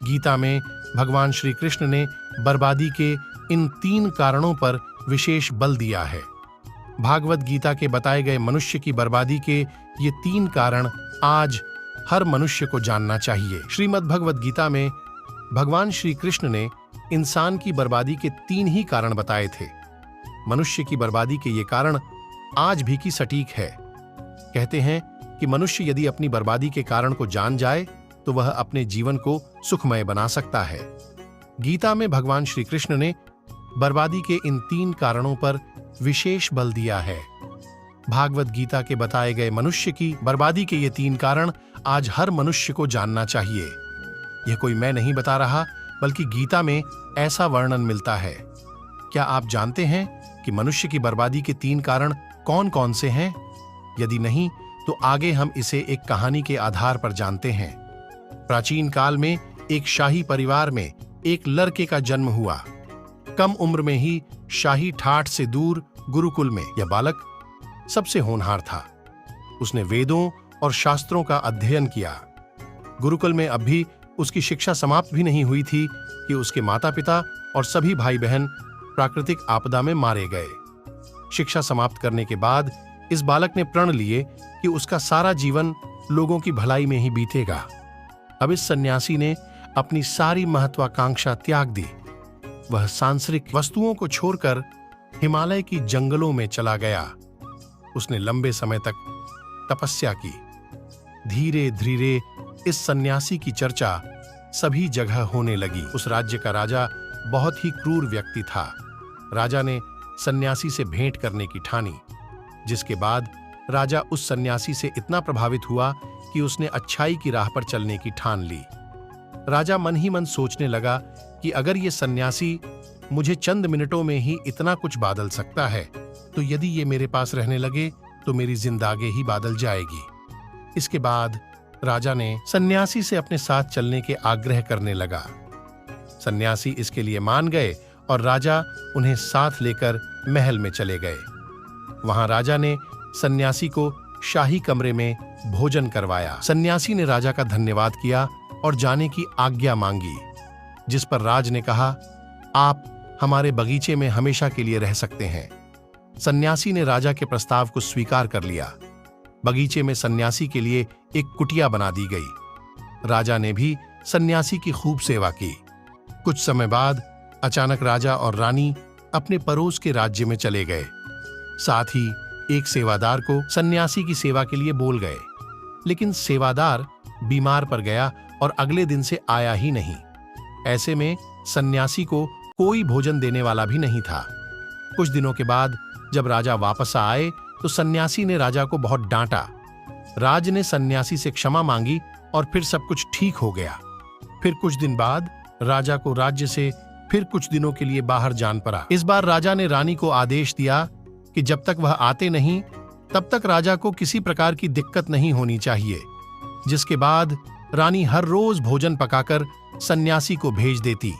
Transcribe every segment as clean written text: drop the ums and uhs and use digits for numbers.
गीता में भगवान श्री कृष्ण ने बर्बादी के इन 3 कारणों पर विशेष बल दिया है। भागवत गीता के बताए गए मनुष्य की बर्बादी के ये 3 कारण आज हर मनुष्य को जानना चाहिए। श्रीमद् भगवत गीता में भगवान श्री कृष्ण ने इंसान की बर्बादी के 3 ही कारण बताए थे। मनुष्य की बर्बादी के ये कारण आज भी की सटीक है। कहते हैं कि मनुष्य यदि अपनी बर्बादी के कारण को जान जाए तो वह अपने जीवन को सुखमय बना सकता है। गीता में भगवान श्री कृष्ण ने बर्बादी के इन 3 कारणों पर विशेष बल दिया है। भागवत गीता के बताए गए मनुष्य की बर्बादी के ये 3 कारण आज हर मनुष्य को जानना चाहिए। यह कोई मैं नहीं बता रहा, बल्कि गीता में ऐसा वर्णन मिलता है। क्या आप जानते हैं कि मनुष्य की बर्बादी के 3 कारण कौन कौन से हैं? यदि नहीं, तो आगे हम इसे एक कहानी के आधार पर जानते हैं। प्राचीन काल में एक शाही परिवार में एक लड़के का जन्म हुआ। कम उम्र में ही शाही ठाठ से दूर गुरुकुल में यह बालक सबसे होनहार था। उसने वेदों और शास्त्रों का अध्ययन किया। गुरुकुल में अब भी उसकी शिक्षा समाप्त भी नहीं हुई थी कि उसके माता पिता और सभी भाई बहन प्राकृतिक आपदा में मारे गए। शिक्षा समाप्त करने के बाद इस बालक ने प्रण लिए कि उसका सारा जीवन लोगों की भलाई में ही बीतेगा। अब इस सन्यासी ने अपनी सारी महत्वाकांक्षा त्याग दी। वह सांसारिक वस्तुओं को छोड़कर हिमालय की जंगलों में चला गया। उसने लंबे समय तक तपस्या की। धीरे धीरे इस सन्यासी की चर्चा सभी जगह होने लगी। उस राज्य का राजा बहुत ही क्रूर व्यक्ति था। राजा ने सन्यासी से भेंट करने की ठानी, जिसके बाद राजा उस सन्यासी से इतना प्रभावित हुआ कि उसने अच्छाई की राह पर चलने की ठान ली। राजा मन ही मन सोचने लगा कि अगर ये सन्यासी मुझे चंद मिनटों में ही इतना कुछ बादल सकता है, तो यदि ये मेरे पास रहने लगे तो मेरी जिंदगी ही बादल जाएगी। इसके बाद राजा ने सन्यासी से अपने साथ चलने के आग्रह करने लगा। सन्यासी इसके लिए मान गए और राजा उन्हें साथ लेकर महल में चले गए। वहां राजा ने सन्यासी को शाही कमरे में भोजन करवाया। सन्यासी ने राजा का धन्यवाद किया और जाने की आज्ञा मांगी, जिस पर राज ने कहा, आप हमारे बगीचे में हमेशा के लिए रह सकते हैं। सन्यासी ने राजा के प्रस्ताव को स्वीकार कर लिया। बगीचे में सन्यासी के लिए एक कुटिया बना दी गई। राजा ने भी सन्यासी की खूब सेवा की। कुछ समय बाद अचानक राजा और रानी अपने पड़ोस के राज्य में चले गए। साथ ही एक सेवादार को सन्यासी की सेवा के लिए बोल गए, लेकिन सेवादार बीमार पड़ गया और अगले दिन से आया ही नहीं। ऐसे में सन्यासी को कोई भोजन देने वाला भी नहीं था। कुछ दिनों के बाद जब राजा वापस आए तो सन्यासी ने राजा को बहुत डांटा। राज ने सन्यासी से क्षमा मांगी और फिर सब कुछ ठीक हो गया। फिर कुछ दिन बाद राजा को राज्य से फिर कुछ दिनों के लिए बाहर जान पड़ा। इस बार राजा ने रानी को आदेश दिया कि जब तक वह आते नहीं तब तक राजा को किसी प्रकार की दिक्कत नहीं होनी चाहिए, जिसके बाद रानी हर रोज भोजन पकाकर सन्यासी को भेज देती।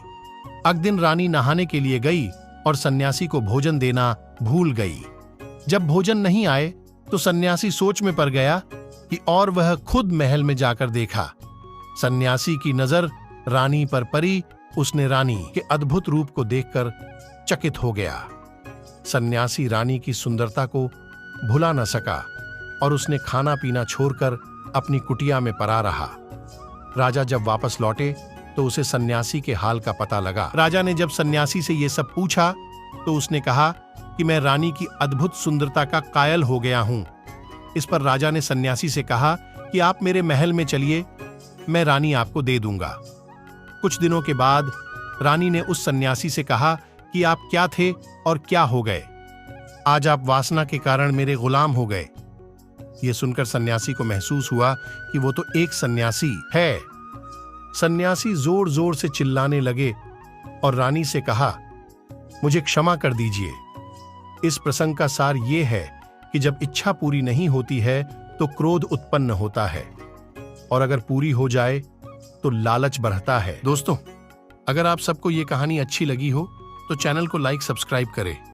अगले दिन रानी नहाने के लिए गई और सन्यासी को भोजन देना भूल गई। जब भोजन नहीं आए तो सन्यासी सोच में पड़ गया कि और वह खुद महल में जाकर देखा। सन्यासी की नजर रानी पर पड़ी। उसने रानी के अद्भुत रूप को देखकर चकित हो गया। सन्यासी रानी की सुंदरता को भुला न सका और उसने खाना पीना छोड़कर अपनी कुटिया में पड़ा रहा। राजा जब वापस लौटे तो उसे सन्यासी के हाल का पता लगा। राजा ने जब सन्यासी से ये सब पूछा तो उसने कहा कि मैं रानी की अद्भुत सुंदरता का कायल हो गया हूं। इस पर राजा ने सन्यासी से कहा कि आप मेरे महल में चलिए, मैं रानी आपको दे दूंगा। कुछ दिनों के बाद रानी ने उस सन्यासी से कहा कि आप क्या थे और क्या हो गए। आज आप वासना के कारण मेरे गुलाम हो गए। यह सुनकर सन्यासी को महसूस हुआ कि वो तो एक सन्यासी है। सन्यासी जोर जोर से चिल्लाने लगे और रानी से कहा, मुझे क्षमा कर दीजिए। इस प्रसंग का सार ये है कि जब इच्छा पूरी नहीं होती है तो क्रोध उत्पन्न होता है, और अगर पूरी हो जाए तो लालच बढ़ता है। दोस्तों, अगर आप सबको ये कहानी अच्छी लगी हो तो चैनल को लाइक सब्सक्राइब करें।